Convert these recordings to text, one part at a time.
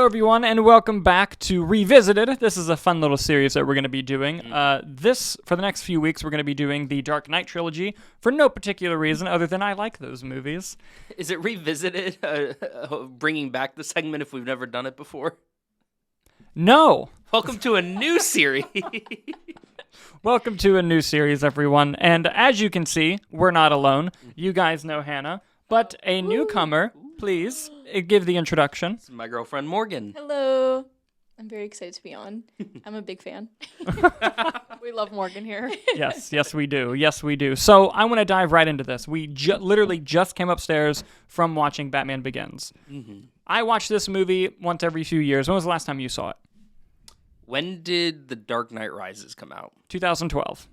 Hello, everyone, and welcome back to Revisited. This is a fun little series that we're going to be doing. For the next few weeks, we're going to be doing the Dark Knight trilogy for no particular reason other than I like those movies. Is it Revisited, bringing back the segment if we've never done it before? No. Welcome to a new series. Welcome to a new series, everyone. And as you can see, we're not alone. You guys know Hannah, but a newcomer. Please give the introduction. This is my girlfriend, Morgan. Hello. I'm very excited to be on. I'm a big fan. We love Morgan here. Yes, we do. Yes, we do. So I want to dive right into this. We literally just came upstairs from watching Batman Begins. Mm-hmm. I watch this movie once every few years. When was the last time you saw it? When did The Dark Knight Rises come out? 2012.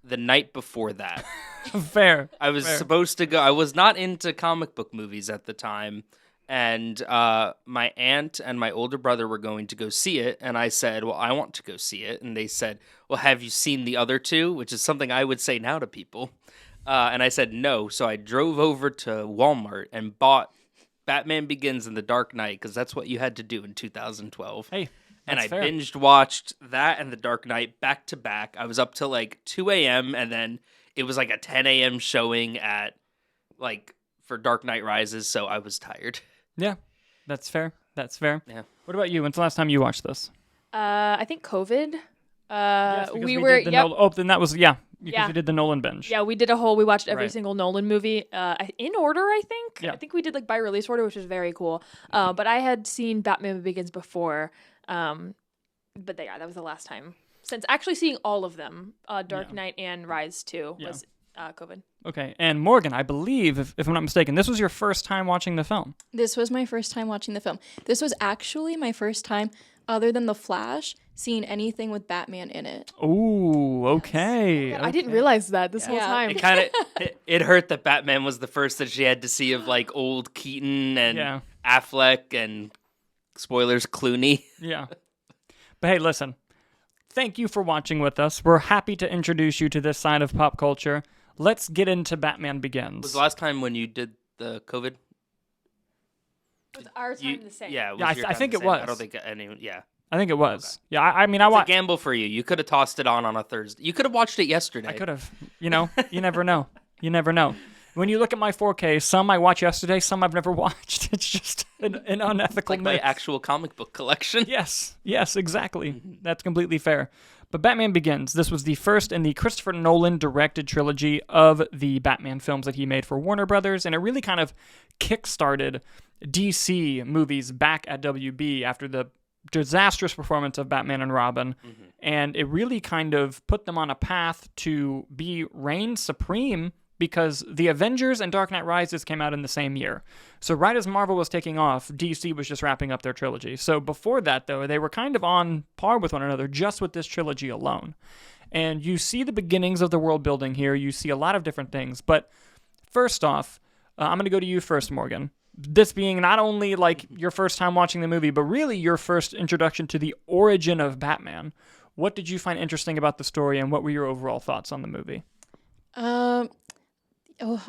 The night before that. Fair. I was supposed to go. I was not into comic book movies at the time. And my aunt and my older brother were going to go see it. And I said, well, I want to go see it. And they said, well, have you seen the other two? Which is something I would say now to people. And I said, no. So I drove over to Walmart and bought Batman Begins and The Dark Knight, because that's what you had to do in 2012. Hey. And I fair. binged watched that and The Dark Knight back to back. I was up till like 2 a.m. and then it was like a 10 a.m. showing for Dark Knight Rises, so I was tired. Yeah, that's fair. That's fair. Yeah. What about you? When's the last time you watched this? I think COVID. Yes, because we were. did the Yep. then that was because we did the Nolan binge. Yeah, we did a whole. We watched every Right. single Nolan movie in order. I think. Yeah. I think we did by release order, which was very cool. But I had seen Batman Begins before. But that was the last time since actually seeing all of them. Dark Knight and Rise 2 was COVID. Okay, and Morgan, I believe, if I'm not mistaken, this was your first time watching the film. This was my first time watching the film. This was actually my first time, other than The Flash, seeing anything with Batman in it. Ooh, okay. I didn't realize that this whole Yeah. time. It kind of it hurt that Batman was the first that she had to see of like old Keaton and Affleck and spoilers Clooney. Yeah. But hey, listen. Thank you for watching with us. We're happy to introduce you to this side of pop culture. Let's get into Batman Begins. Was the last time when you did the COVID? Was our time the same? Yeah, I think it was. I don't think anyone. Yeah, I think it was. Okay. Yeah, I mean, I it's a watched. gamble for you. You could have tossed it on a Thursday. You could have watched it yesterday. I could have. You know, you never know. You never know. When you look at my 4K, some I watched yesterday, some I've never watched. It's just an unethical like my mix. actual comic book collection. Yes, exactly. That's completely fair. But Batman Begins, this was the first in the Christopher Nolan directed trilogy of the Batman films that he made for Warner Brothers, and it really kind of kickstarted DC movies back at WB after the disastrous performance of Batman and Robin, and it really kind of put them on a path to reign supreme, because the Avengers and Dark Knight Rises came out in the same year. So right as Marvel was taking off, DC was just wrapping up their trilogy. So before that, though, they were kind of on par with one another just with this trilogy alone. And you see the beginnings of the world building here. You see a lot of different things. But first off, I'm going to go to you first, Morgan. This being not only like your first time watching the movie, but really your first introduction to the origin of Batman. What did you find interesting about the story, and what were your overall thoughts on the movie?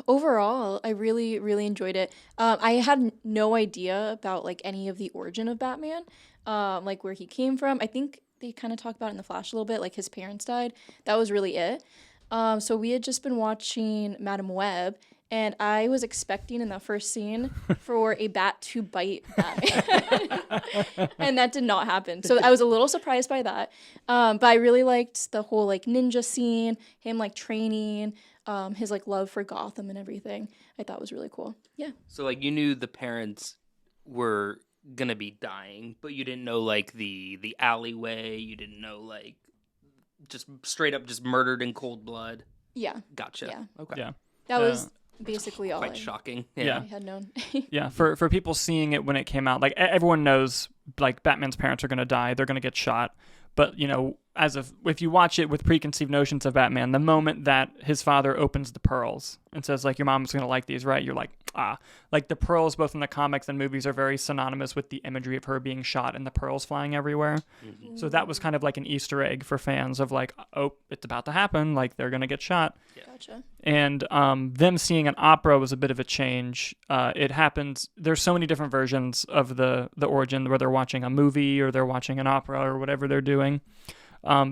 Overall, I really, really enjoyed it. I had no idea about like any of the origin of Batman, like where he came from. I think they kind of talked about it in The Flash a little bit, like his parents died. That was really it. So we had just been watching Madam Web, and I was expecting in that first scene for a bat to bite Batman. And that did not happen. So I was a little surprised by that. But I really liked the whole like ninja scene, him like training, his like love for Gotham and everything. I thought was really cool. Yeah. So like you knew the parents were gonna be dying, but you didn't know like the alleyway. You didn't know like just straight up just murdered in cold blood. Yeah. Gotcha. Yeah. Okay. Yeah. That was basically all Quite shocking. Yeah. I had known. Yeah, for people seeing it when it came out, like everyone knows, like Batman's parents are going to die, they're going to get shot. But, you know, if you watch it with preconceived notions of Batman, the moment that his father opens the pearls and says, like, your mom's going to like these, right? You're like, like the pearls, both in the comics and movies, are very synonymous with the imagery of her being shot and the pearls flying everywhere. Mm-hmm. So that was kind of like an Easter egg for fans of like, oh, it's about to happen. Like, they're going to get shot. Yeah. Gotcha. And them seeing an opera was a bit of a change. It happens. There's so many different versions of the origin, where they're watching a movie or they're watching an opera or whatever they're doing.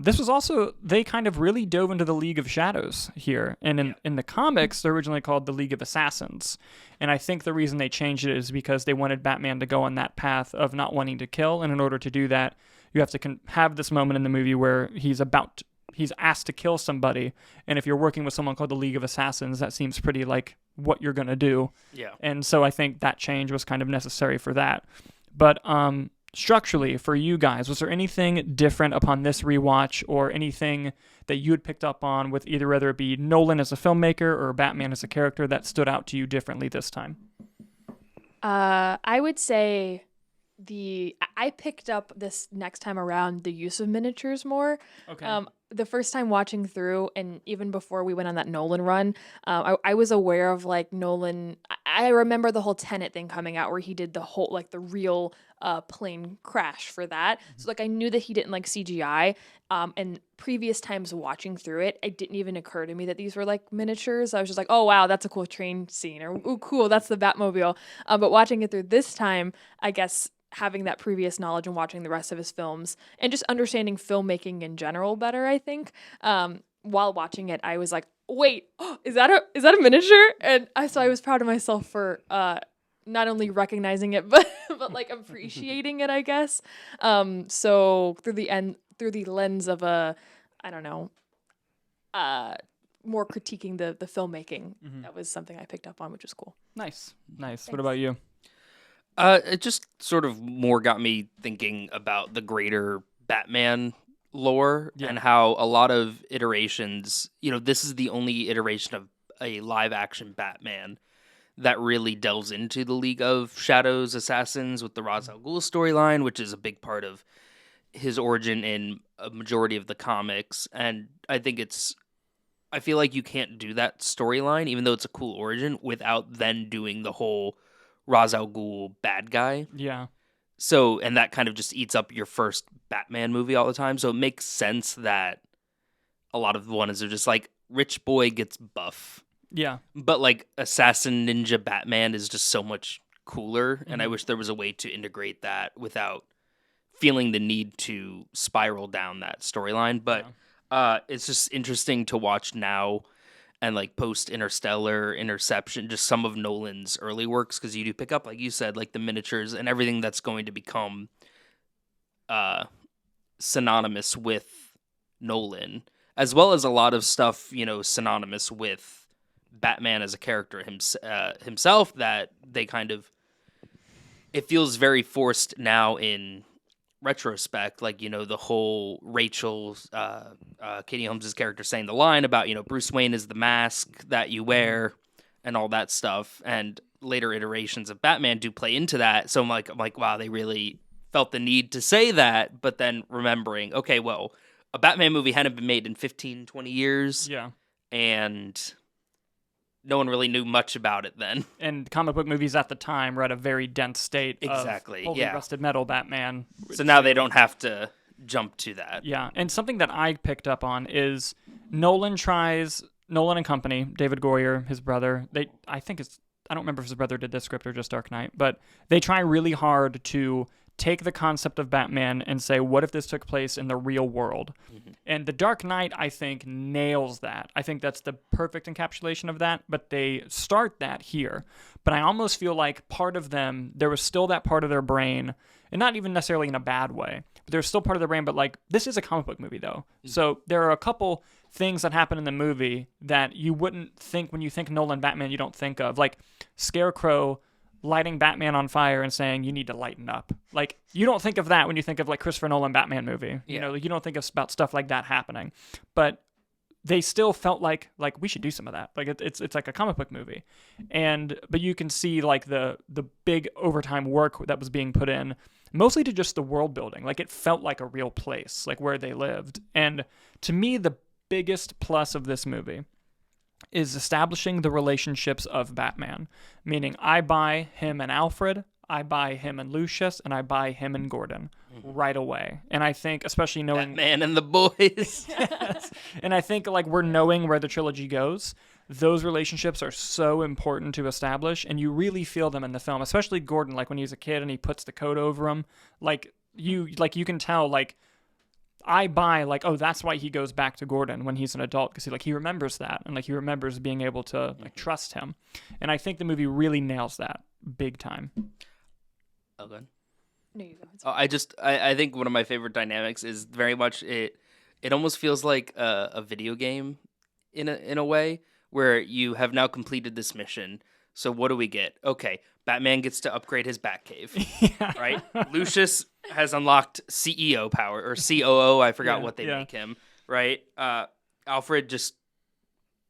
This was also, they kind of really dove into the League of Shadows here. And in the comics, they're originally called the League of Assassins. And I think the reason they changed it is because they wanted Batman to go on that path of not wanting to kill. And in order to do that, you have to have this moment in the movie where he's asked to kill somebody. And if you're working with someone called the League of Assassins, that seems pretty like what you're going to do. Yeah. And so I think that change was kind of necessary for that. But structurally, for you guys, was there anything different upon this rewatch, or anything that you had picked up on with either, whether it be Nolan as a filmmaker or Batman as a character, that stood out to you differently this time? I would say I picked up this next time around the use of miniatures more. Okay. The first time watching through, and even before we went on that Nolan run, I was aware of like Nolan. I remember the whole Tenet thing coming out where he did the whole like the real plane crash for that. Mm-hmm. So like I knew that he didn't like CGI. And previous times watching through it, it didn't even occur to me that these were like miniatures. I was just like, oh wow, that's a cool train scene, or oh cool, that's the Batmobile. But watching it through this time, I guess, having that previous knowledge and watching the rest of his films and just understanding filmmaking in general better, I think. While watching it, I was like, wait, is that a miniature? And so I was proud of myself for not only recognizing it, but like appreciating it, I guess. So through the lens of more critiquing the filmmaking, mm-hmm. that was something I picked up on, which was cool. Nice. Thanks. What about you? It just sort of more got me thinking about the greater Batman lore, and how a lot of iterations, this is the only iteration of a live action Batman that really delves into the League of Shadows Assassins with the Ra's al Ghul storyline, which is a big part of his origin in a majority of the comics. And I feel like you can't do that storyline, even though it's a cool origin, without then doing the whole Ra's al Ghul bad guy. Yeah. So, and that kind of just eats up your first Batman movie all the time. So it makes sense that a lot of the ones are just like, rich boy gets buff. Yeah. But like assassin ninja Batman is just so much cooler. Mm-hmm. And I wish there was a way to integrate that without feeling the need to spiral down that storyline. But it's just interesting to watch now. And like post Interstellar, Interception, just some of Nolan's early works, because you do pick up, like you said, like the miniatures and everything that's going to become synonymous with Nolan, as well as a lot of stuff, synonymous with Batman as a character himself, that they kind of, it feels very forced now in retrospect, like, the whole Rachel, Katie Holmes' character saying the line about, Bruce Wayne is the mask that you wear and all that stuff. And later iterations of Batman do play into that. So I'm like, wow, they really felt the need to say that. But then remembering, okay, well, a Batman movie hadn't been made in 15, 20 years. Yeah. And no one really knew much about it then. And comic book movies at the time were at a very dense state of holy rusted metal Batman. So now they don't have to jump to that. Yeah, and something that I picked up on is Nolan and Company, David Goyer, his brother, I don't remember if his brother did this script or just Dark Knight, but they try really hard to take the concept of Batman and say, what if this took place in the real world? Mm-hmm. And The Dark Knight, I think, nails that. I think that's the perfect encapsulation of that, but they start that here. But I almost feel like part of them, there was still that part of their brain, and not even necessarily in a bad way, but there's still part of their brain, but like, this is a comic book movie, though. Mm-hmm. So there are a couple things that happen in the movie that you wouldn't think, when you think Nolan Batman, you don't think of. Like, Scarecrow lighting Batman on fire and saying, you need to lighten up. Like, you don't think of that when you think of like Christopher Nolan Batman movie. You don't think about stuff like that happening. But they still felt like we should do some of that. Like it's like a comic book movie, but you can see like the big overtime work that was being put in, mostly to just the world building. Like it felt like a real place, like where they lived. And to me, the biggest plus of this movie is establishing the relationships of Batman. Meaning, I buy him and Alfred, I buy him and Lucius, and I buy him and Gordon right away. And I think, especially knowing Batman and the boys. Yes. And I think like we're knowing where the trilogy goes, those relationships are so important to establish, and you really feel them in the film, especially Gordon, like when he's a kid and he puts the coat over him. Like you can tell, like, I buy, like, oh, that's why he goes back to Gordon when he's an adult, because he remembers that, and like he remembers being able to like trust him. And I think the movie really nails that big time. Oh, good. No, you go. Oh, I think one of my favorite dynamics is very much it almost feels like a video game in a way, where you have now completed this mission. So what do we get? Okay, Batman gets to upgrade his Batcave, right? Lucius has unlocked CEO power, or COO, I forgot what they make him, right? Alfred just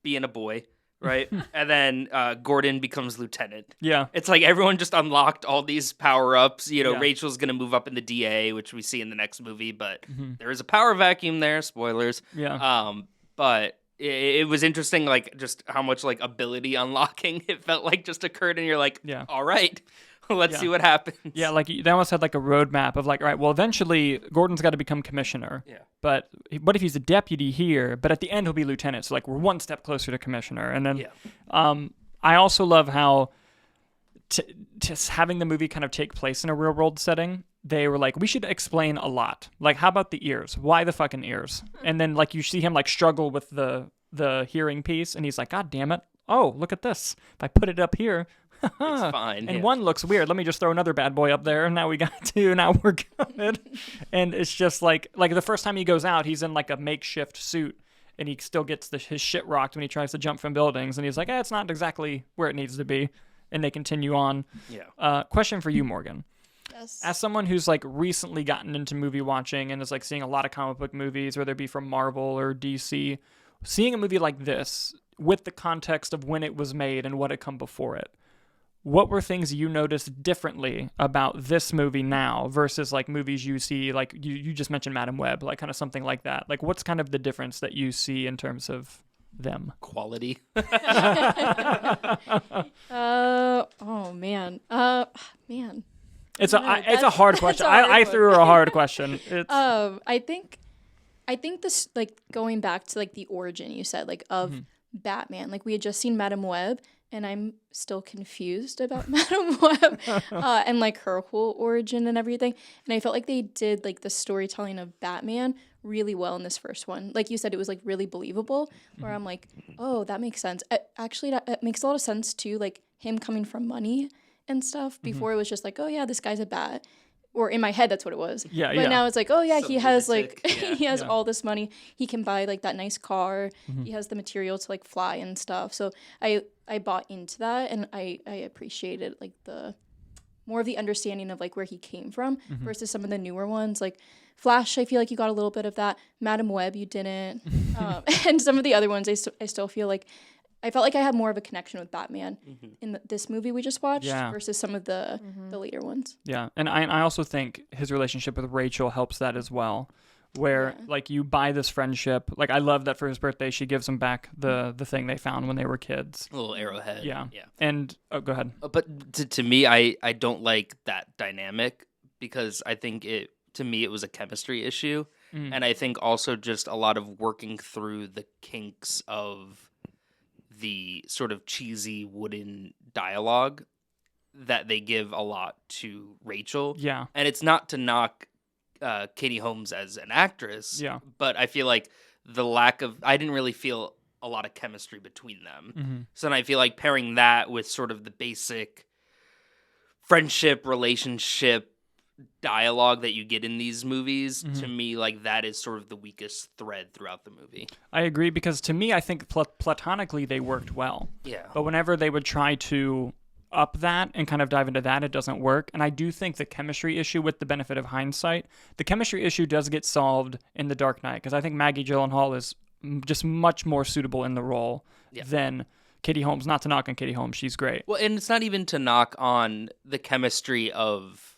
being a boy, right? And then Gordon becomes lieutenant. Yeah. It's like everyone just unlocked all these power-ups. Rachel's going to move up in the DA, which we see in the next movie, but there is a power vacuum there, spoilers. Yeah. But it was interesting, like, just how much, like, ability unlocking it felt like just occurred, and you're like, all right, let's see what happens. Yeah, like, they almost had, like, a roadmap of, like, all right, well, eventually, Gordon's got to become commissioner. Yeah. But what if he's a deputy here, but at the end he'll be lieutenant, so, like, we're one step closer to commissioner. And then I also love how just having the movie kind of take place in a real-world setting, they were like, we should explain a lot. Like, how about the ears? Why the fucking ears? And then, like, you see him, like, struggle with the hearing piece, and he's like, God damn it. Oh, look at this. If I put it up here, it's fine. And one looks weird. Let me just throw another bad boy up there, and now we got two. Now we're good. And it's just like the first time he goes out, he's in, like, a makeshift suit, and he still gets his shit rocked when he tries to jump from buildings, and he's like, it's not exactly where it needs to be. And they continue on. Yeah. Question for you, Morgan. Yes. As someone who's like recently gotten into movie watching and is like seeing a lot of comic book movies, whether it be from Marvel or DC, seeing a movie like this with the context of when it was made and what had come before it, what were things you noticed differently about this movie now versus like movies you see, like you just mentioned Madam Web, like kind of something like that. Like what's kind of the difference that you see in terms of them? Quality. Oh man. Man. It's a hard question. I threw her a hard question. It's... I think this, like, going back to like the origin you said, like, of Batman, like we had just seen Madam Web, and I'm still confused about Madam Web and like her whole origin and everything. And I felt like they did like the storytelling of Batman really well in this first one. Like you said, it was like really believable, where I'm like, oh, that makes sense. Actually, that makes a lot of sense too, like him coming from money and stuff. Before it was just like, oh yeah, this guy's a bat. Or in my head, that's what it was. Yeah, but now it's like, oh yeah, Some he has lunatic. like, he has all this money. He can buy like that nice car. He has the material to like fly and stuff. So I bought into that, and I appreciated like the more of the understanding of like where he came from versus some of the newer ones. Like Flash, I feel like you got a little bit of that. Madam Web, you didn't. And some of the other ones, I still feel like I felt like I had more of a connection with Batman in this movie we just watched versus some of the later ones. Yeah, and I also think his relationship with Rachel helps that as well, where like you buy this friendship. Like I love that for his birthday, she gives him back the thing they found when they were kids. A little arrowhead. Yeah. And go ahead. But to me, I don't like that dynamic, because I think to me it was a chemistry issue, and I think also just a lot of working through the kinks of the sort of cheesy wooden dialogue that they give a lot to Rachel. Yeah. And it's not to knock Katie Holmes as an actress. Yeah. But I feel like I didn't really feel a lot of chemistry between them. So then I feel like pairing that with sort of the basic friendship, relationship dialogue that you get in these movies, to me, like, that is sort of the weakest thread throughout the movie. I agree, because to me, I think platonically they worked well. Yeah. But whenever they would try to up that and kind of dive into that, it doesn't work. And I do think the chemistry issue, with the benefit of hindsight, the chemistry issue does get solved in The Dark Knight, because I think Maggie Gyllenhaal is just much more suitable in the role than Katie Holmes. Not to knock on Katie Holmes, she's great. Well, and it's not even to knock on the chemistry of,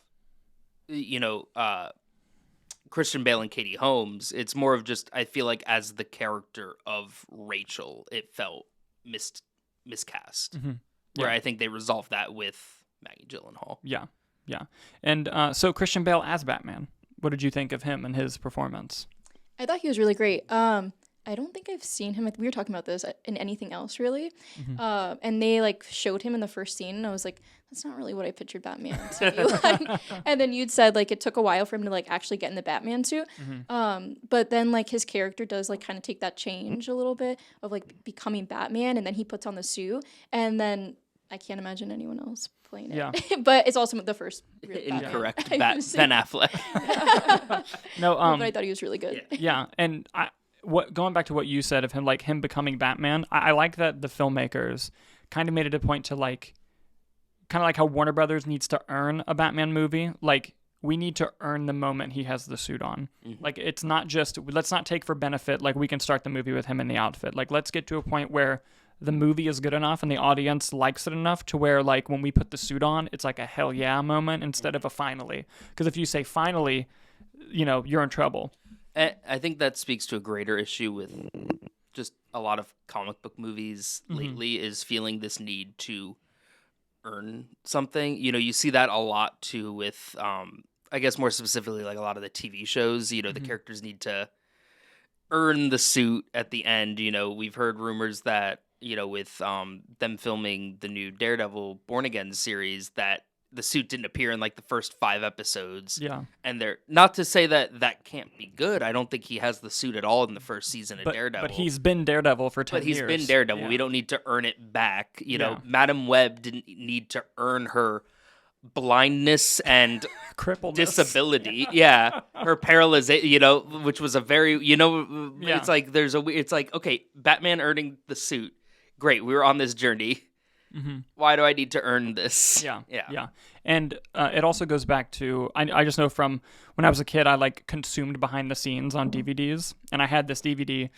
Christian Bale and Katie Holmes. It's more of just, I feel like as the character of Rachel, it felt miscast. Mm-hmm. Where I think they resolved that with Maggie Gyllenhaal. Yeah. And so Christian Bale as Batman, what did you think of him and his performance? I thought he was really great. I don't think I've seen him. We were talking about this in anything else, really. Mm-hmm. And they like showed him in the first scene, and I was like, that's not really what I pictured Batman to be like. And then you'd said like it took a while for him to like actually get in the Batman suit. Mm-hmm. But then like his character does like kind of take that change a little bit of like becoming Batman, and then he puts on the suit, and then I can't imagine anyone else playing it. Yeah. But it's also the first real Incorrect. Batman. Ben Affleck. No, But I thought he was really good. yeah, and going back to what you said of him, like him becoming Batman, I like that the filmmakers kind of made it a point to like, kind of like how Warner Brothers needs to earn a Batman movie. Like, we need to earn the moment he has the suit on. Mm-hmm. Like, it's not just, let's not take for benefit, like we can start the movie with him in the outfit. Like, let's get to a point where the movie is good enough and the audience likes it enough to where like when we put the suit on, it's like a hell yeah moment instead of a finally. Because if you say finally, you're in trouble. I think that speaks to a greater issue with just a lot of comic book movies lately, is feeling this need to earn something. You see that a lot too with, I guess more specifically, like a lot of the TV shows. The characters need to earn the suit at the end. We've heard rumors that, with them filming the new Daredevil Born Again series, that the suit didn't appear in like the first 5 episodes. Yeah. And they're not to say that can't be good. I don't think he has the suit at all in the first season of Daredevil. But he's been Daredevil for 10 years. But he's been Daredevil. Yeah. We don't need to earn it back. Madam Web didn't need to earn her blindness and crippledness. Disability. Yeah. Her paralyzation, which was a very, it's like it's like, okay, Batman earning the suit. Great. We were on this journey. Mm-hmm. Why do I need to earn this? Yeah. And it also goes back to, I just know from when I was a kid, I like consumed behind the scenes on DVDs, and I had this DVD,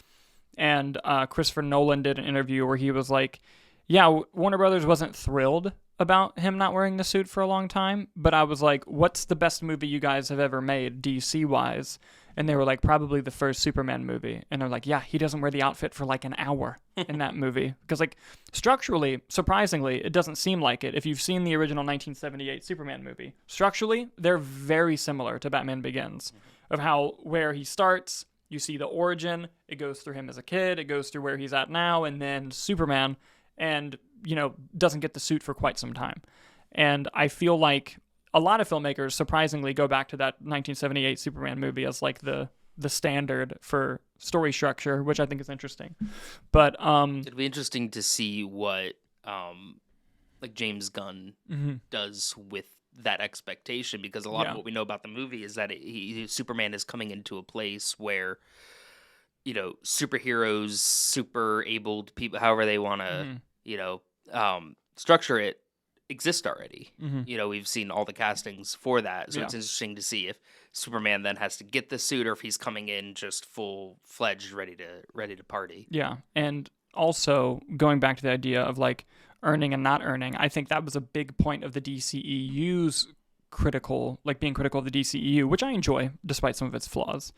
and Christopher Nolan did an interview where he was like, yeah, Warner Brothers wasn't thrilled about him not wearing the suit for a long time, but I was like, what's the best movie you guys have ever made DC wise? And they were like, probably the first Superman movie. And they're like, yeah, he doesn't wear the outfit for like an hour in that movie. Because like structurally, surprisingly, it doesn't seem like it. If you've seen the original 1978 Superman movie, structurally, they're very similar to Batman Begins. Of where he starts, you see the origin, it goes through him as a kid, it goes through where he's at now, and then Superman, and, doesn't get the suit for quite some time. And I feel like a lot of filmmakers surprisingly go back to that 1978 Superman movie as like the standard for story structure, which I think is interesting. But it'd be interesting to see what like James Gunn does with that expectation, because a lot of what we know about the movie is that Superman is coming into a place where superheroes, super abled people, however they want to structure it, exist already. We've seen all the castings for that, so it's interesting to see if Superman then has to get the suit or if he's coming in just full-fledged ready to party. Yeah. And also going back to the idea of like earning and not earning, I think that was a big point of the DCEU's being critical of the DCEU, which I enjoy despite some of its flaws.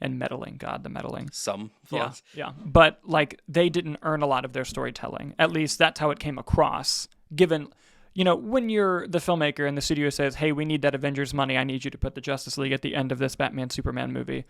And meddling, God, the meddling. Some flaws. Yeah. But like they didn't earn a lot of their storytelling. At least that's how it came across. Given, when you're the filmmaker and the studio says, hey, we need that Avengers money, I need you to put the Justice League at the end of this Batman Superman movie.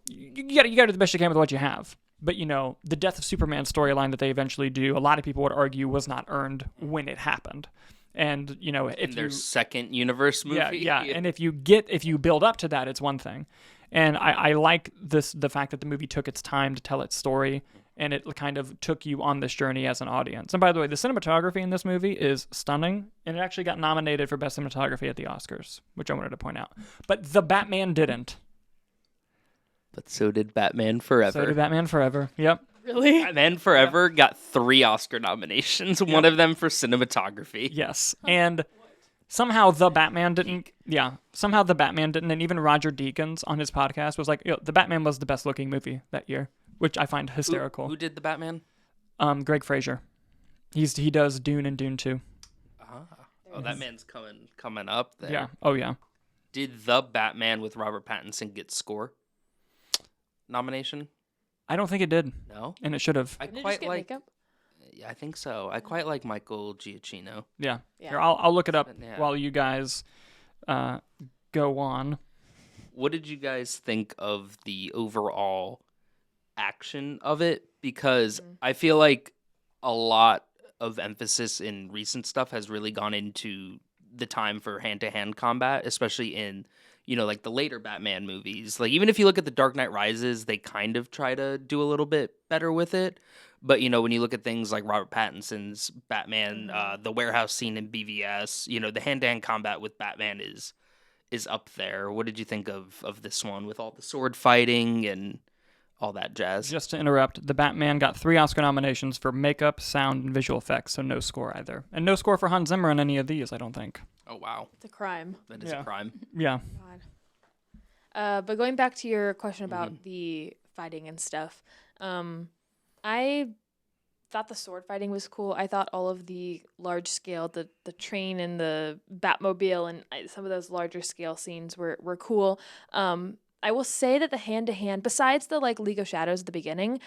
You got to do the best you can with what you have. But, the death of Superman storyline that they eventually do, a lot of people would argue was not earned when it happened. And, if their second universe movie. Yeah. And if you build up to that, it's one thing. And I like the fact that the movie took its time to tell its story, and it kind of took you on this journey as an audience. And by the way, the cinematography in this movie is stunning, and it actually got nominated for Best Cinematography at the Oscars, which I wanted to point out. But The Batman didn't. But so did Batman Forever. Yep. Really? Batman Forever got 3 Oscar nominations, one of them for cinematography. Yes. And somehow The Batman didn't. Yeah. And even Roger Deakins on his podcast was like, The Batman was the best looking movie that year. which I find hysterical. Who did the Batman? Greg Fraser. He does Dune and Dune 2. Oh, that man's coming up there. Yeah. Oh, yeah. Did the Batman with Robert Pattinson get score nomination? I don't think it did. No, and it should have. I Didn't it quite just get like. makeup? Yeah, I think so. I quite like Michael Giacchino. Yeah. Yeah. Here, I'll look it up Yeah. while you guys go on. What did you guys think of the overall action of it? Because I feel like a lot of emphasis in recent stuff has really gone into the time for hand-to-hand combat, especially in, like the later Batman movies. Like, even if you look at The Dark Knight Rises, they kind of try to do a little bit better with it. But, when you look at things like Robert Pattinson's Batman, the warehouse scene in BVS, the hand-to-hand combat with Batman is up there. What did you think of this one with all the sword fighting and all that jazz? Just to interrupt, the Batman got 3 Oscar nominations for makeup, sound, and visual effects, so no score either. And no score for Hans Zimmer in any of these, I don't think. Oh, wow. It's a crime. That is a crime. Yeah. God. But going back to your question about the fighting and stuff, I thought the sword fighting was cool. I thought all of the large scale, the train and the Batmobile and some of those larger scale scenes were cool. I will say that the hand-to-hand, besides the League of Shadows at the beginning,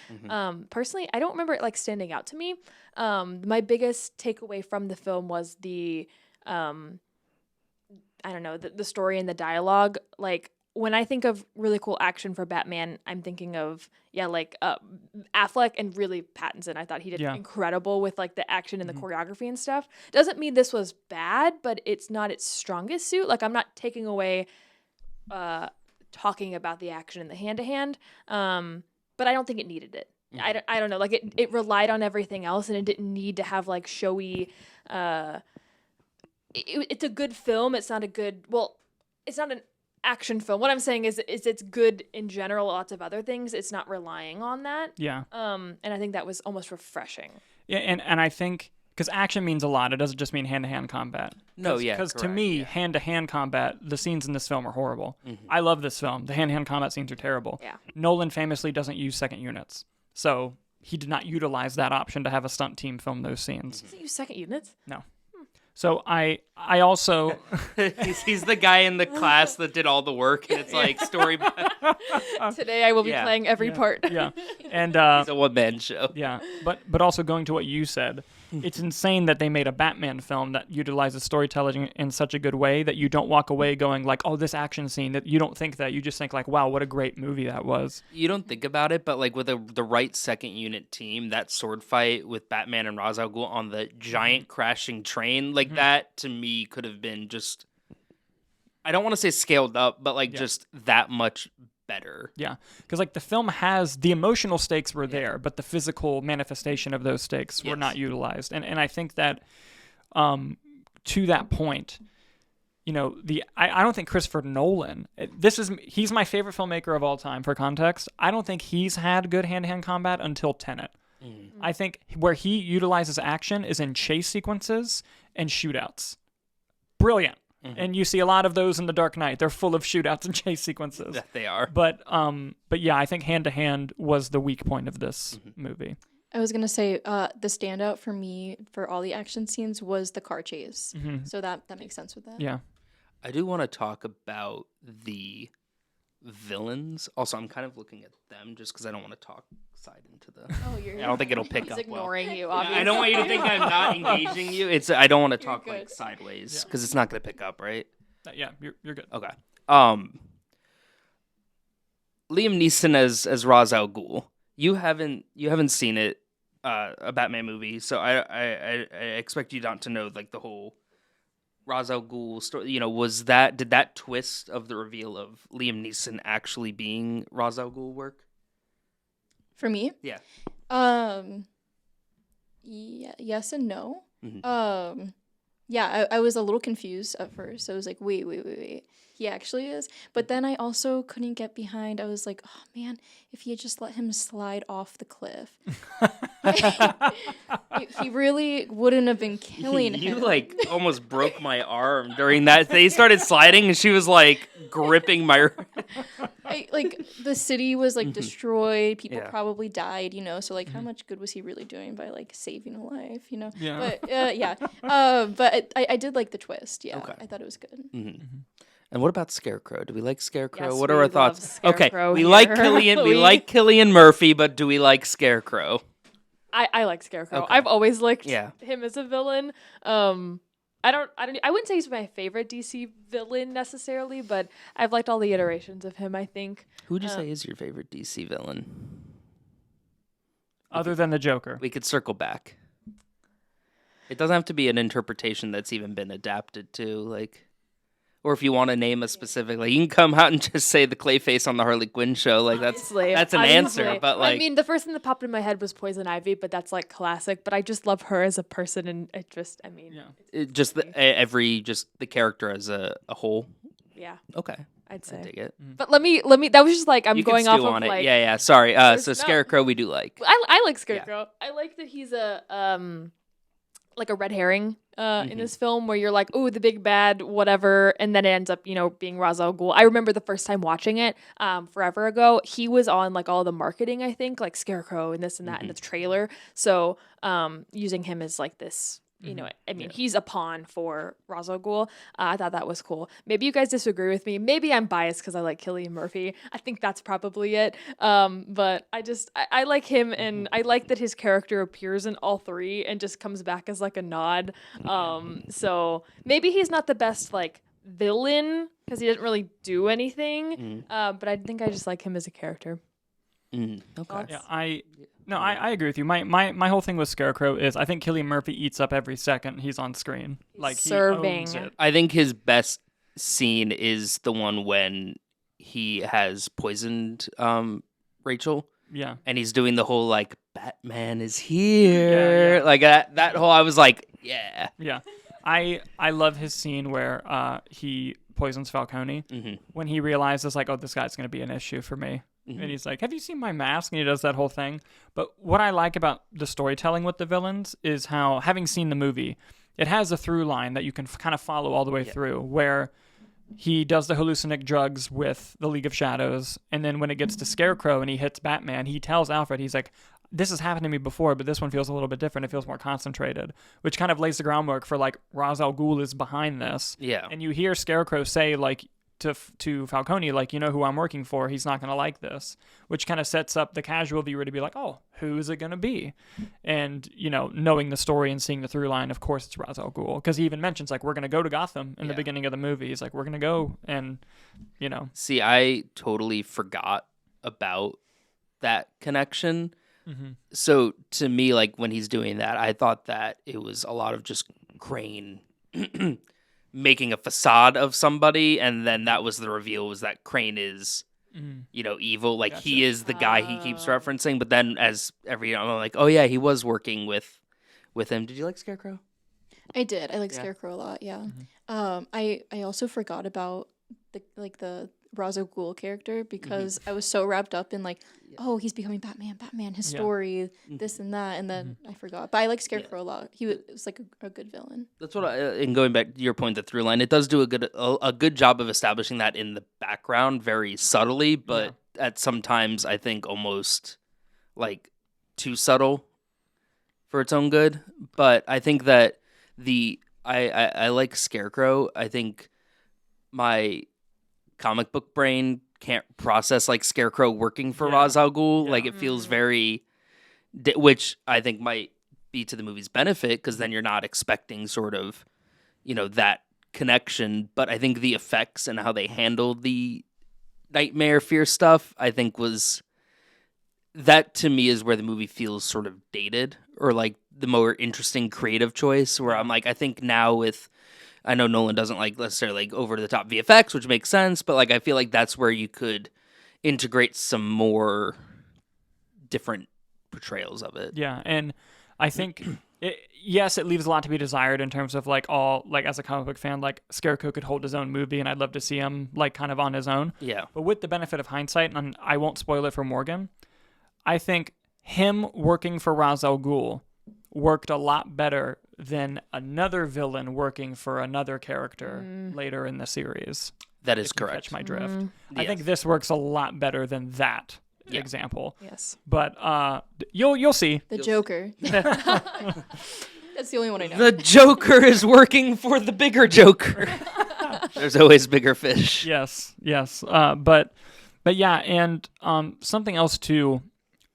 personally, I don't remember it standing out to me. My biggest takeaway from the film was the, the story and the dialogue. When I think of really cool action for Batman, I'm thinking of, Affleck and really Pattinson. I thought he did incredible with, the action and the choreography and stuff. Doesn't mean this was bad, but it's not its strongest suit. I'm not taking away talking about the action in the hand-to-hand, but I don't think it needed it. I don't know. It relied on everything else, and it didn't need to have, showy... it's a good film. It's not a good... Well, it's not an action film. What I'm saying is it's good in general, lots of other things. It's not relying on that. Yeah. And I think that was almost refreshing. Yeah, and I think, because action means a lot, it doesn't just mean hand-to-hand combat. No, yeah, Because to me, hand-to-hand combat, the scenes in this film are horrible. I love this film. The hand-to-hand combat scenes are terrible. Yeah. Nolan famously doesn't use second units. So he did not utilize that option to have a stunt team film those scenes. Does it use second units? No. So I also... he's the guy in the class that did all the work, and it's story... Today I will be playing every part. Yeah. And it's a one-man show. Yeah, but also going to what you said, it's insane that they made a Batman film that utilizes storytelling in such a good way that you don't walk away going oh, this action scene, that you don't think that. You just think wow, what a great movie that was. You don't think about it, but with the right second unit team, that sword fight with Batman and Ra's al Ghul on the giant crashing train, that to me could have been just, I don't want to say scaled up, but just that much better. Yeah, because the film has, the emotional stakes were there, but the physical manifestation of those stakes were not utilized. And I think that to that point, I don't think Christopher Nolan, he's my favorite filmmaker of all time, for context. I don't think he's had good hand-to-hand combat until Tenet. I think where he utilizes action is in chase sequences and shootouts. Brilliant. And you see a lot of those in The Dark Knight. They're full of shootouts and chase sequences. Yeah, they are. But yeah, I think hand-to-hand was the weak point of this movie. I was going to say the standout for me for all the action scenes was the car chase. So that makes sense with that. Yeah. I do want to talk about the villains. Also, I'm kind of looking at them just because I don't want to talk side into the... Oh, you're... I don't think it'll pick He's up ignoring you, Yeah, obviously. I don't want you to think I'm not engaging you. I don't want to talk good. sideways because it's not going to pick up, right? Yeah, you're good. Okay. Liam Neeson as Ra's al Ghul. You haven't seen it, a Batman movie, so I expect you not to know the whole Ra's al Ghul story. Did that twist of the reveal of Liam Neeson actually being Ra's al Ghul work? For me? Yeah. Yes and no. Yeah, I was a little confused at first. I was like, wait. He actually is. But then I also couldn't get behind. I was like, oh, man, if he had just let him slide off the cliff. He really wouldn't have been killing him. You, almost broke my arm during that. They started sliding, and she was, gripping my... like the city was like destroyed. People Yeah. probably died, so like how much good was he really doing by like saving a life, Yeah. But yeah. But I did like the twist. Yeah, Okay. I thought it was good. And what about Scarecrow? Do we like Scarecrow? Yes, what are we our love thoughts? Okay, Scarecrow we like here. Cillian. We We- like Cillian Murphy, but do we like Scarecrow? I like Scarecrow. Okay. I've always liked Yeah. him as a villain. I wouldn't say he's my favorite DC villain necessarily, but I've liked all the iterations of him, I think. Who would you say is your favorite DC villain? Other than the Joker. We could circle back. It doesn't have to be an interpretation that's even been adapted to, like, or if you want to name a specific, like, you can come out and just say the Clayface on the Harley Quinn show, like Honestly, that's an answer. But like, I mean, the first thing that popped in my head was Poison Ivy, but that's like classic. But I just love her as a person, and the character as a whole. yeah, Okay, I'd I say. dig it. But let me. That was just like I'm You going can off stew of on it. like. Yeah. Sorry. So no. Scarecrow, we do like. I like Scarecrow. I like that he's a like a red herring in this film where you're like, oh, the big bad, whatever, and then it ends up, being Ra's al Ghul. I remember the first time watching it forever ago. He was on like all the marketing, I think, like Scarecrow and this and that in the trailer. So using him as like this. He's a pawn for Ra's al Ghul. I thought that was cool. Maybe you guys disagree with me. Maybe I'm biased because I like Cillian Murphy. I think that's probably it. But I like him, and I like that his character appears in all three and just comes back as like a nod. So maybe he's not the best like villain because he didn't really do anything. But I think I just like him as a character. Okay. Yeah, I agree with you. My whole thing with Scarecrow is I think Cillian Murphy eats up every second he's on screen. Like serving. He owns it. I think his best scene is the one when he has poisoned Rachel. Yeah. And he's doing the whole like Batman is here. Yeah. Like that whole I was like, yeah. Yeah. I love his scene where he poisons Falcone when he realizes like, oh, this guy's going to be an issue for me. And he's like, have you seen my mask? And he does that whole thing. But what I like about the storytelling with the villains is how, having seen the movie, it has a through line that you can kind of follow all the way through, where he does the hallucinogenic drugs with the League of Shadows. And then when it gets to Scarecrow and he hits Batman, he tells Alfred, he's like, this has happened to me before, but this one feels a little bit different. It feels more concentrated, which kind of lays the groundwork for like Ra's al Ghul is behind this. Yeah. And you hear Scarecrow say like, to Falcone, like, who I'm working for, he's not going to like this, which kind of sets up the casual viewer to be like, oh, who is it going to be? And, knowing the story and seeing the through line, of course it's Ra's al Ghul, because he even mentions, like, we're going to go to Gotham in the beginning of the movie. He's like, we're going to go and, See, I totally forgot about that connection. So to me, like, when he's doing that, I thought that it was a lot of just Caine making a facade of somebody, and then that was the reveal, was that Caine is evil, like he is the guy he keeps referencing. But then as I'm like, oh yeah, he was working with him. Did you like Scarecrow? I did. I like Scarecrow a lot. Yeah. I also forgot about the Ra's al Ghul character because I was so wrapped up in like, oh, he's becoming Batman, his story, this and that, and then I forgot. But I like Scarecrow a lot. He was like a good villain. That's what and going back to your point, the through line, it does do a good job of establishing that in the background very subtly, but at sometimes I think almost like too subtle for its own good. But I think that I like Scarecrow. I think my comic book brain can't process like Scarecrow working for Ra's al Ghul. Like it feels very, which I think might be to the movie's benefit, because then you're not expecting sort of, that connection. But I think the effects and how they handled the nightmare fear stuff, I think that to me is where the movie feels sort of dated, or like the more interesting creative choice, where I'm like, I think now I know Nolan doesn't like necessarily like over the top VFX, which makes sense, but like I feel like that's where you could integrate some more different portrayals of it. Yeah, and I think it leaves a lot to be desired in terms of like as a comic book fan, like Scarecrow could hold his own movie, and I'd love to see him like kind of on his own. Yeah. But with the benefit of hindsight, and I won't spoil it for Morgan, I think him working for Ra's al Ghul worked a lot better than another villain working for another character later in the series. That is if you correct. catch my drift. I Yes. think this works a lot better than that example. Yes. But you'll see. The Joker. That's the only one I know. The Joker is working for the bigger Joker. There's always bigger fish. Yes. But yeah, and something else too.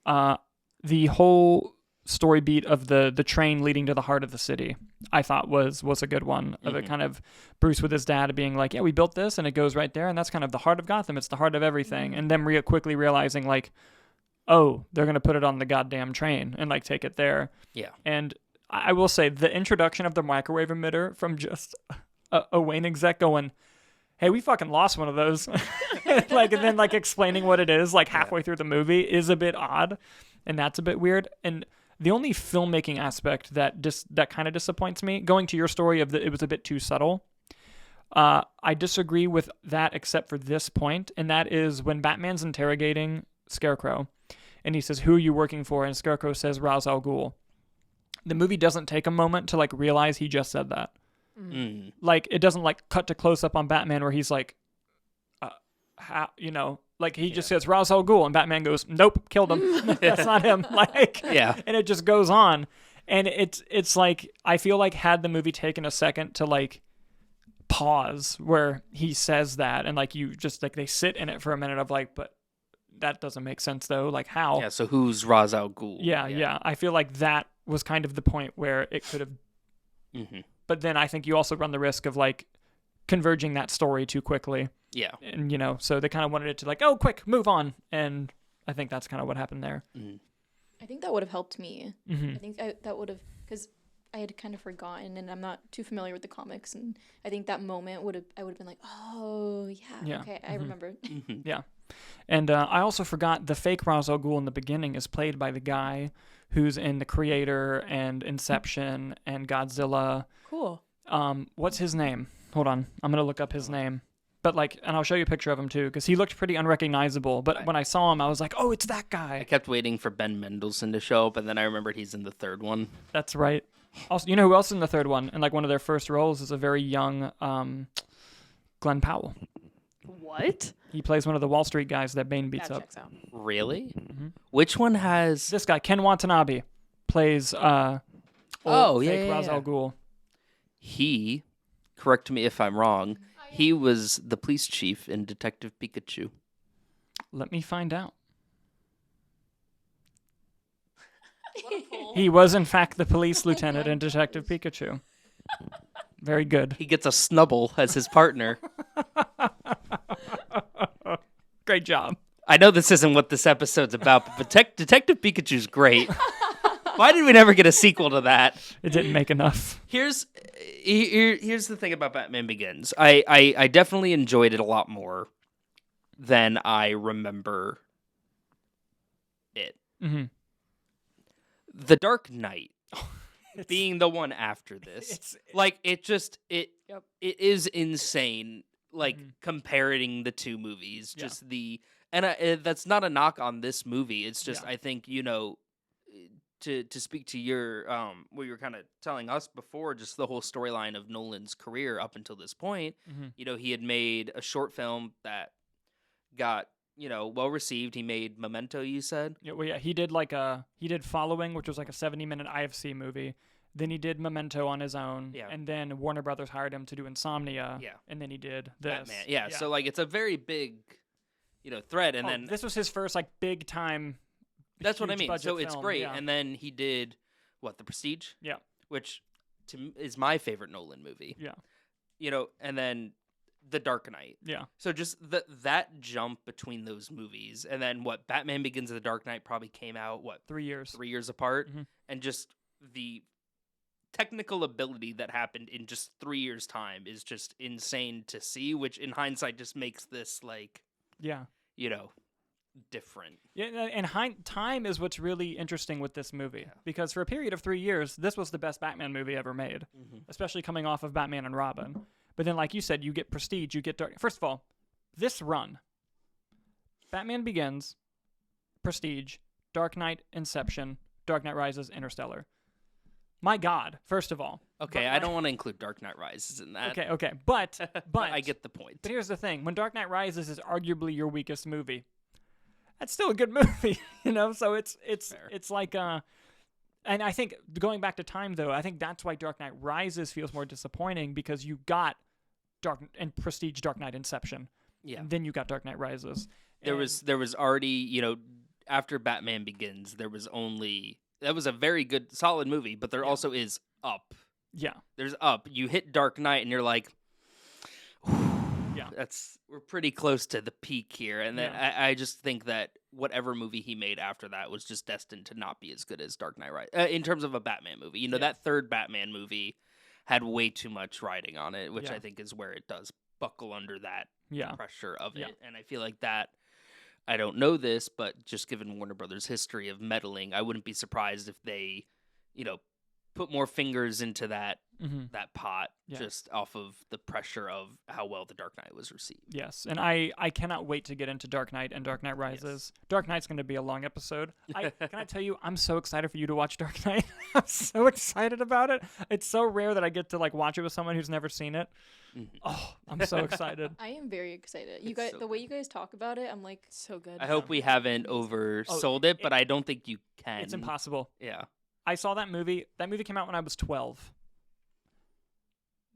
The whole story beat of the train leading to the heart of the city, I thought was a good one. Of it kind of Bruce with his dad being like, yeah, we built this and it goes right there, and that's kind of the heart of Gotham. It's the heart of everything. And then quickly realizing like, oh, they're gonna put it on the goddamn train and like take it there. Yeah. And I will say the introduction of the microwave emitter from just a Wayne exec going, hey, we fucking lost one of those. Like, and then like explaining what it is like halfway through the movie is a bit odd, and that's a bit weird. And the only filmmaking aspect that kind of disappoints me, going to your story of it was a bit too subtle. I disagree with that except for this point, and that is when Batman's interrogating Scarecrow, and he says, "Who are you working for?" And Scarecrow says, "Ra's al Ghul." The movie doesn't take a moment to like realize he just said that. Like it doesn't like cut to close up on Batman where he's like, how, like he just says Ra's al Ghul, and Batman goes, "Nope, killed him. That's not him." Like, and it just goes on, and it's like I feel like had the movie taken a second to like pause where he says that, and like you just like they sit in it for a minute of like, but that doesn't make sense though. Like how? Yeah. So who's Ra's al Ghul? Yeah. I feel like that was kind of the point where it could have. But then I think you also run the risk of like converging that story too quickly. Yeah. And, so they kind of wanted it to like, oh, quick, move on. And I think that's kind of what happened there. I think that would have helped me. I think that would have, because I had kind of forgotten, and I'm not too familiar with the comics, and I think that moment I would have been like, oh, yeah. Okay, I remember. Yeah. And I also forgot the fake Ra's al Ghul in the beginning is played by the guy who's in The Creator and Inception and Godzilla. Cool. What's his name? Hold on. I'm going to look up his name. But like, and I'll show you a picture of him too, because he looked pretty unrecognizable. But when I saw him, I was like, oh, it's that guy. I kept waiting for Ben Mendelsohn to show up, and then I remembered he's in the third one. That's right. Also, you know who else is in the third one? And like one of their first roles is a very young Glenn Powell. What? He plays one of the Wall Street guys that Bane beats That up. checks out. Really? Which one has... This guy, Ken Watanabe, plays fake Ra's al Ghul. He, correct me if I'm wrong, he was the police chief in Detective Pikachu. Let me find out. He was, in fact, the police lieutenant in Detective Pikachu. Very good. He gets a Snubble as his partner. Great job. I know this isn't what this episode's about, but Detective Pikachu's great. Why did we never get a sequel to that? It didn't make enough. Here's the thing about Batman Begins. I definitely enjoyed it a lot more than I remember it. The Dark Knight being the one after this. It is insane. Like comparing the two movies, that's not a knock on this movie. It's just I think to speak to your what you were kind of telling us before, just the whole storyline of Nolan's career up until this point. He had made a short film that got well received. He made Memento, you said. He did Following, which was like a 70-minute IFC movie. Then he did Memento on his own, and then Warner Brothers hired him to do Insomnia, and then he did this. Batman. So like it's a very big, thread, and then this was his first like big time. That's what I mean. So it's film, great, and then he did The Prestige, which is my favorite Nolan movie. And then The Dark Knight. So just that jump between those movies, and then Batman Begins and The Dark Knight probably came out 3 years? 3 years apart, and just the technical ability that happened in just 3 years' time is just insane to see, which in hindsight just makes this different. And time is what's really interesting with this movie, because for a period of 3 years, this was the best Batman movie ever made, especially coming off of Batman and Robin. But then, like you said, you get Prestige, you get Dark. First of all, this run, Batman Begins, Prestige, Dark Knight, Inception, Dark Knight Rises, Interstellar. My God, first of all. Okay, I don't want to include Dark Knight Rises in that. Okay, but I get the point. But here's the thing: when Dark Knight Rises is arguably your weakest movie, that's still a good movie, So it's like and I think going back to time though, I think that's why Dark Knight Rises feels more disappointing because you got Prestige Dark Knight Inception, then you got Dark Knight Rises. There was already after Batman Begins that was a very good solid movie, but there also is Up. Yeah, there's Up. You hit Dark Knight and you're like, we're pretty close to the peak here. And then I just think that whatever movie he made after that was just destined to not be as good as Dark Knight Rises in terms of a Batman movie. That third Batman movie had way too much riding on it, which I think is where it does buckle under that pressure of it. And I feel like that, I don't know this, but just given Warner Brothers' history of meddling, I wouldn't be surprised if they, put more fingers into that pot just off of the pressure of how well The Dark Knight was received. Yes, and I cannot wait to get into Dark Knight and Dark Knight Rises. Yes. Dark Knight's going to be a long episode. Can I tell you, I'm so excited for you to watch Dark Knight. I'm so excited about it. It's so rare that I get to watch it with someone who's never seen it. Oh, I'm so excited. I am very excited. You guys, the way you guys talk about it, I'm like so good. I hope we haven't oversold it, but I don't think you can. It's impossible. Yeah. I saw that movie. That movie came out when I was 12.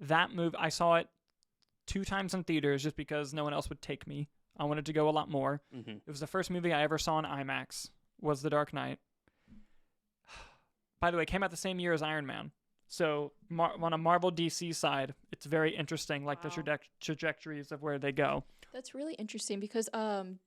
That movie, I saw it 2 times in theaters just because no one else would take me. I wanted to go a lot more. It was the first movie I ever saw in IMAX, was The Dark Knight. By the way, it came out the same year as Iron Man. So on a Marvel DC side, it's very interesting, the trajectories of where they go. That's really interesting because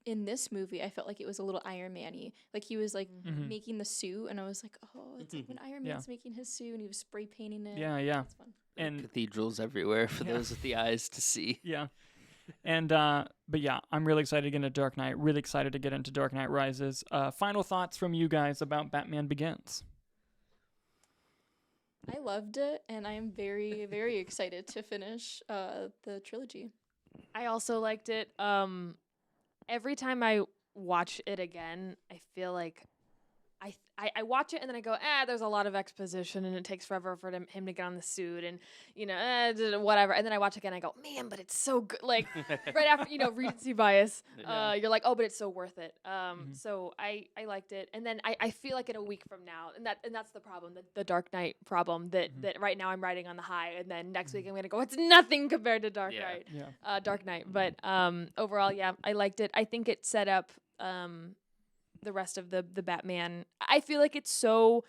in this movie, I felt like it was a little Iron Man-y. Like he was making the suit, and I was like, oh, it's like when Iron Man's making his suit, and he was spray painting it. Yeah. That's fun. And cathedrals everywhere for those with the eyes to see. Yeah. And but yeah, I'm really excited to get into Dark Knight. Really excited to get into Dark Knight Rises. Final thoughts from you guys about Batman Begins. I loved it, and I am very, very excited to finish the trilogy. I also liked it. Every time I watch it again, I feel like I watch it and then I go, there's a lot of exposition and it takes forever for him to get on the suit and, whatever. And then I watch it again and I go, man, but it's so good. Like right after, recency bias, you're like, oh, but it's so worth it. So I liked it. And then I feel like in a week from now, and that's the problem, the Dark Knight problem that right now I'm riding on the high. And then next week I'm going to go, it's nothing compared to Dark Knight. Yeah. Dark Knight. But overall, I liked it. I think it set up the rest of the Batman. I feel like it's so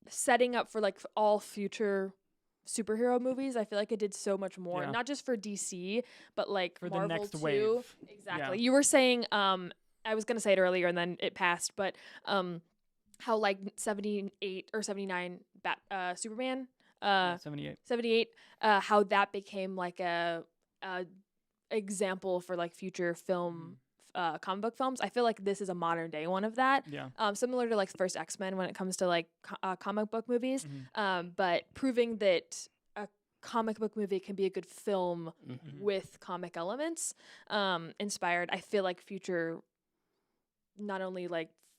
setting up for all future superhero movies. I feel like it did so much more, not just for DC, but for Marvel the next too. wave. Exactly. Yeah. You were saying, I was gonna say it earlier and then it passed, but how 78 or 79 Superman, 78, how that became a example for future film comic book films. I feel like this is a modern day one of that. Yeah. Similar to first X-Men when it comes to comic book movies. But proving that a comic book movie can be a good film with comic elements inspired. I feel like future, not only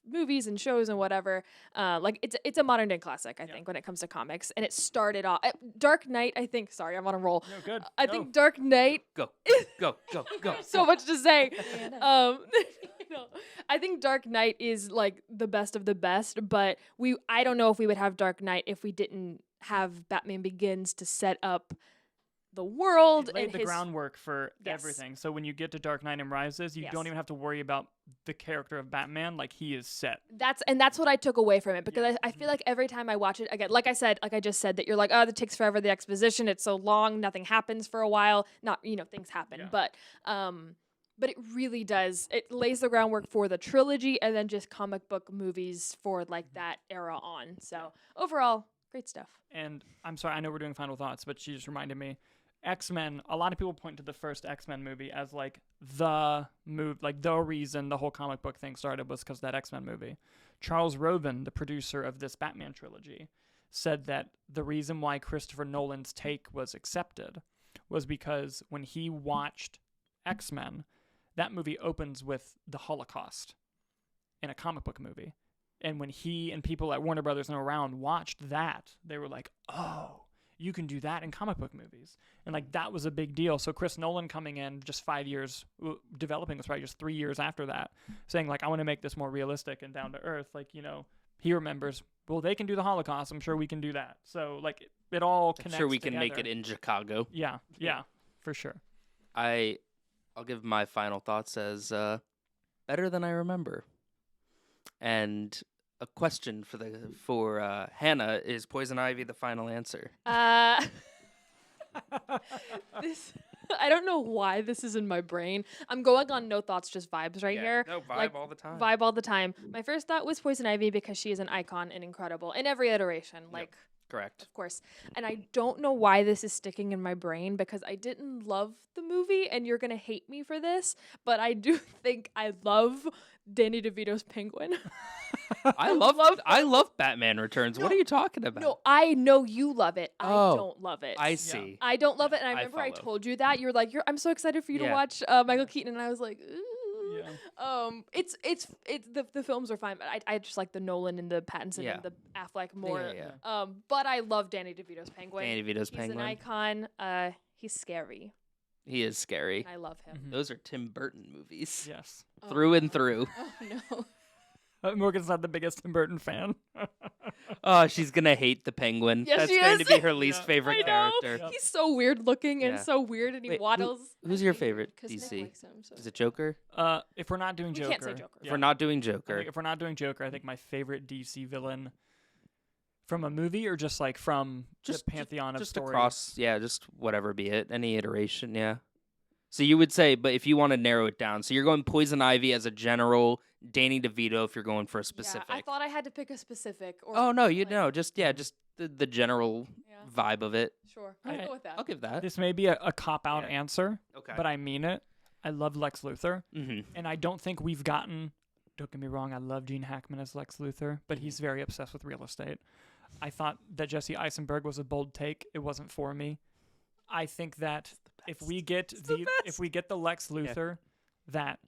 movies and shows and whatever, it's a modern day classic, I think, when it comes to comics. And it started off Dark Knight, I think. Sorry, I'm on a roll. No, good. I think Dark Knight. Go. So much to say. I think Dark Knight is the best of the best, but I don't know if we would have Dark Knight if we didn't have Batman Begins to set up the world. It laid the groundwork for everything. So when you get to Dark Knight and Rises, you don't even have to worry about the character of Batman. He is set. That's what I took away from it, because I feel like every time I watch it again, like I just said, that you're like, oh, it takes forever, the exposition, it's so long, nothing happens for a while. Not, things happen, but it really does. It lays the groundwork for the trilogy and then just comic book movies for that era on. So overall, great stuff. And I'm sorry, I know we're doing final thoughts, but she just reminded me. X-Men, a lot of people point to the first X-Men movie as the move, the reason the whole comic book thing started was because of that X-Men movie. Charles Roven, the producer of this Batman trilogy, said that the reason why Christopher Nolan's take was accepted was because when he watched X-Men, that movie opens with the Holocaust in a comic book movie. And when he and people at Warner Brothers and around watched that, they were like, oh, you can do that in comic book movies. And like that was a big deal. So Chris Nolan coming in just 5 years, developing was probably just 3 years after that, saying like, I want to make this more realistic and down to earth. Like, he remembers, well, they can do the Holocaust. I'm sure we can do that. So like it all connects. I'm sure we can together. make it in Chicago. Yeah, for sure. I'll give my final thoughts as better than I remember. And a question for Hannah, is Poison Ivy the final answer? This I don't know why this is in my brain. I'm going on no thoughts, just vibes here. No, vibe all the time. Vibe all the time. My first thought was Poison Ivy because she is an icon and incredible in every iteration. Like, correct. of course. And I don't know why this is sticking in my brain because I didn't love the movie, and you're gonna hate me for this, but I do think I love Danny DeVito's Penguin. I love Batman Returns. What are you talking about? No, I know you love it. I don't love it. I see. I don't love it, and I remember I follow. told you that. You were like, I'm so excited for you to watch Michael Keaton, and I was like, ooh. Yeah. It's the films are fine, but I just like the Nolan and the Pattinson and the Affleck more. Yeah. But I love Danny DeVito's Penguin. Danny DeVito's Penguin. He's an icon. He's scary. He is scary. I love him. Those are Tim Burton movies. Yes. Through and through. Oh no. Morgan's not the biggest Tim Burton fan. Oh, she's gonna hate the Penguin. Yes, That's she going is. to be her least favorite I know. character. He's so weird looking and Yeah. so weird, and he Wait, waddles. Who's your favorite 'Cause Nick DC? likes him, so. Is it Joker? If we're not doing We Joker, can't say Joker. If we're not doing I Joker, think if we're not doing Joker, I think my favorite DC villain from a movie or just like from the pantheon of just stories. across, just whatever be it, any iteration, yeah. So you would say, but if you want to narrow it down, so you're going Poison Ivy as a general, Danny DeVito if you're going for a specific. Yeah, I thought I had to pick a specific. Or Oh no, you like, know, just the general vibe of it. Sure, Alright. I'll go with that. I'll give that. This may be a cop-out answer, Okay. but I mean it. I love Lex Luthor, Mm-hmm. and I don't think we've gotten... Don't get me wrong, I love Gene Hackman as Lex Luthor, but he's very obsessed with real estate. I thought that Jesse Eisenberg was a bold take. It wasn't for me. I think that if we get the Lex Luthor that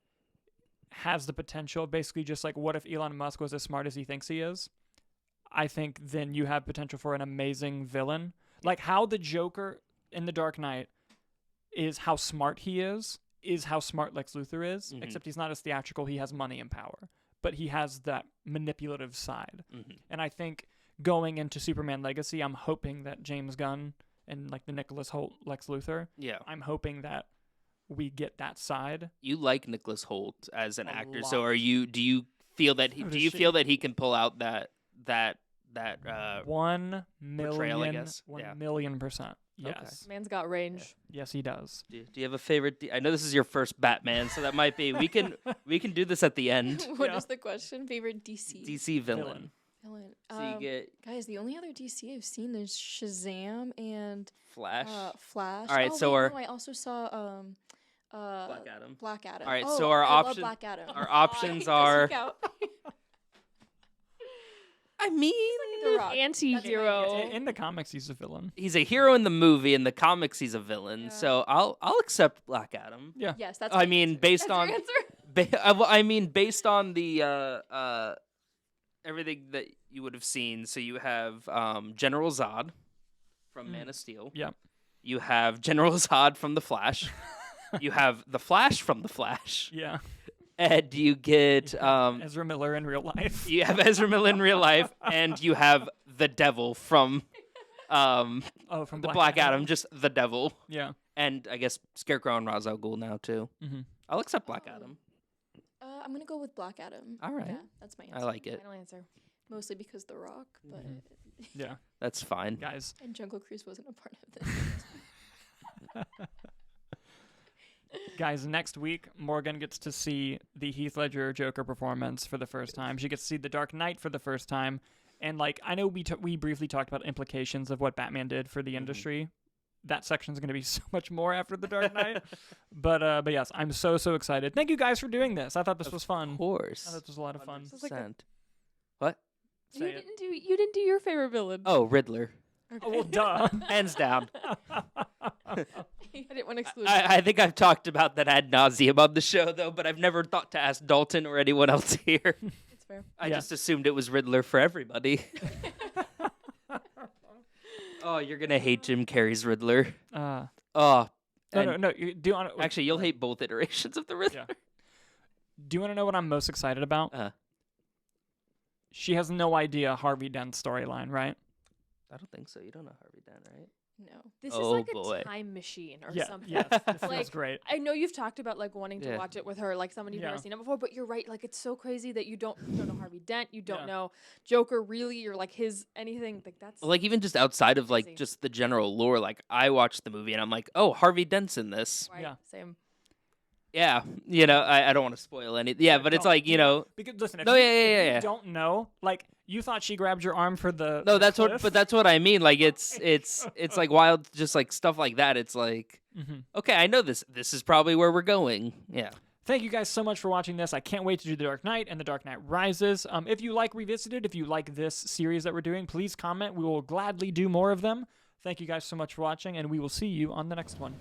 has the potential, basically just like what if Elon Musk was as smart as he thinks he is, I think then you have potential for an amazing villain. Like how the Joker in The Dark Knight is how smart he is how smart Lex Luthor is, except he's not as theatrical. He has money and power, but he has that manipulative side. And I think going into Superman Legacy, I'm hoping that James Gunn and like the Nicholas Hoult Lex Luthor, I'm hoping that we get that side. You like Nicholas Hoult as an actor, so lot. do you feel that he can pull out that 1 portrayal, I million, guess? 1 million %. Yes. Man's got range. Yes, he does. Do you have a favorite? I know this is your first Batman, so that might be we can do this at the end. What is the question? Favorite DC DC villain. villain? So you get Guys, the only other DC I've seen is Shazam and Flash. Flash. All right, oh, so wait, our- no, I also saw Black Adam. Black Adam. All right, Oh, so our I love option- Black Adam. Our options I are. sneak out. I mean, The Rock. Anti-hero. In the comics, he's a villain. he's a hero in the movie. In the comics, he's a villain. Yeah. So I'll accept Black Adam. Yeah. Yes, that's. I my mean, answer. based That's on your answer? based on the everything that you would have seen. So you have General Zod from Man of Steel. Yeah. You have General Zod from The Flash. You have The Flash from The Flash. Yeah. And you get Ezra Miller in real life. you have Ezra Miller in real life, and you have the Devil from From the Black Adam, just the Devil. Yeah. And I guess Scarecrow and Ra's al Ghul now too. Mm-hmm. I'll accept Black Adam. I'm gonna go with Black Adam. All right. Yeah, that's my answer. I like it. Final answer. Mostly because The Rock, but Yeah. That's fine. Guys, and Jungle Cruise wasn't a part of this. next week, Morgan gets to see the Heath Ledger Joker performance for the first time. She gets to see The Dark Knight for the first time. And, like, I know we briefly talked about implications of what Batman did for the industry. That section's going to be so much more after The Dark Knight. but yes, I'm so excited. Thank you guys for doing this. I thought this was fun. Of course. I thought this was a lot of fun. 100%. What? Say it. You didn't do your favorite villain. Oh, Riddler. Oh, well, duh. Hands down. I didn't want to exclude. I think I've talked about that ad nauseum on the show, though, but I've never thought to ask Dalton or anyone else here. It's fair. I Yeah. just assumed it was Riddler for everybody. Oh, you're gonna hate Jim Carrey's Riddler. No, Oh, no. Do you want actually, you'll hate both iterations of the Riddler. Yeah. Do you want to know what I'm most excited about? She has no idea Harvey Dent's storyline, right? I don't think so. You don't know Harvey Dent, right? No. This Oh, is like boy. a time machine or Yeah. something. Yes. This feels Like, great. I know you've talked about like wanting to Yeah. watch it with her, like someone you've Yeah. never seen it before, but you're right. Like it's so crazy that you don't know Harvey Dent, you don't Yeah. know Joker really, or like his anything. Like that's Like even just outside of like Crazy. just the general lore, like I watched the movie and I'm like, oh, Harvey Dent's in this. right. Yeah. Same. Yeah, I don't want to spoil anything. Yeah, but it's Don't. like Because listen, if No, you, yeah, if yeah. you don't know, like you thought she grabbed your arm for the no, the that's cliff. what. But that's what I mean. Like it's like wild, just like stuff like that. It's like okay, I know this. This is probably where we're going. Yeah. Thank you guys so much for watching this. I can't wait to do The Dark Knight and The Dark Knight Rises. If you like Revisited, if you like this series that we're doing, please comment. We will gladly do more of them. Thank you guys so much for watching, and we will see you on the next one.